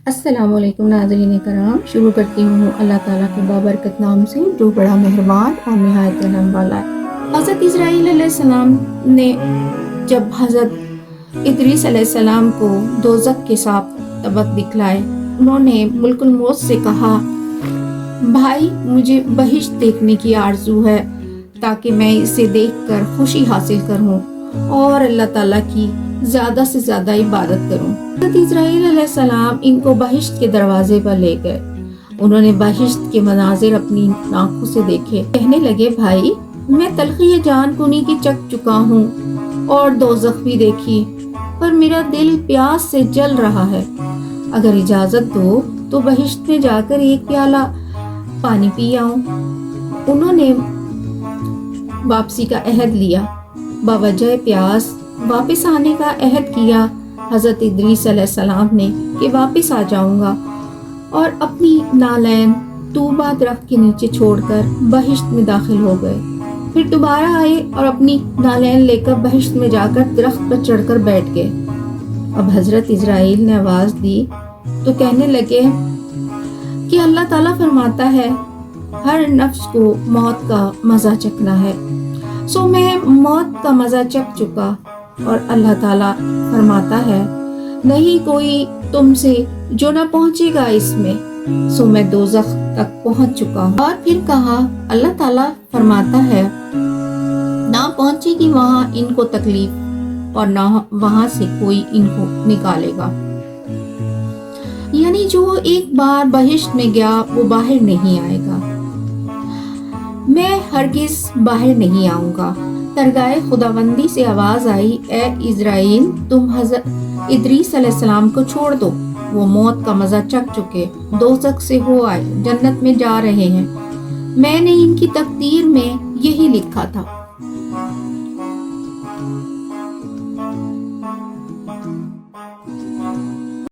السلام علیکم ناظرین کرام، شروع کرتی ہوں اللہ تعالیٰ کے بابرکت نام سے جو بڑا مہربان اور نہایت رحم والا ہے۔ حضرت اسرائیل علیہ السلام نے جب حضرت ادریس علیہ السلام کو دوزخ کے ساتھ سبق دکھلائے، انہوں نے ملک الموت سے کہا، بھائی مجھے بہشت دیکھنے کی آرزو ہے تاکہ میں اسے دیکھ کر خوشی حاصل کروں اور اللہ تعالیٰ کی زیادہ سے زیادہ عبادت کروں۔ حضرت اسرائیل علیہ السلام ان کو بہشت کے دروازے پر لے گئے۔ انہوں نے بہشت کے مناظر اپنی آنکھوں سے دیکھے۔ کہنے لگے، بھائی میں تلخی جان کنی کی چکھ چکا ہوں اور دوزخ بھی دیکھی، پر میرا دل پیاس سے جل رہا ہے۔ اگر اجازت دو تو بہشت میں جا کر ایک پیالہ پانی پی آؤں۔ انہوں نے واپسی کا عہد لیا، باوجہ پیاس واپس آنے کا عہد کیا۔ حضرت ادریس علیہ السلام نے کہ واپس آ جاؤں گا، اور اپنی نالین طوبہ درخت کے نیچے چھوڑ کر بہشت میں داخل ہو گئے۔ پھر دوبارہ آئے اور اپنی نالین لے کر بہشت میں جا کر درخت پر چڑھ کر بیٹھ گئے۔ اب حضرت اسرائیل نے آواز دی تو کہنے لگے کہ اللہ تعالیٰ فرماتا ہے، ہر نفس کو موت کا مزہ چکھنا ہے، سو میں موت کا مزہ چکھ چکا۔ اور اللہ تعالیٰ فرماتا ہے، نہیں کوئی تم سے جو نہ پہنچے گا اس میں، سو میں دوزخ تک پہنچ چکا ہوں۔ اور پھر کہا، اللہ تعالیٰ فرماتا ہے، نہ پہنچے گی وہاں ان کو تکلیف اور نہ وہاں سے کوئی ان کو نکالے گا۔ یعنی جو ایک بار بہشت میں گیا وہ باہر نہیں آئے گا۔ میں ہرگز باہر نہیں آؤں گا۔ درگاہ خداوندی سے آواز آئی، اے اسرائیل تم حضرت ادریس علیہ السلام کو چھوڑ دو، وہ موت کا مزہ چکھ چکے، دوزخ سے ہو آئے، جنت میں جا رہے ہیں۔ میں نے ان کی تقدیر میں یہی لکھا تھا۔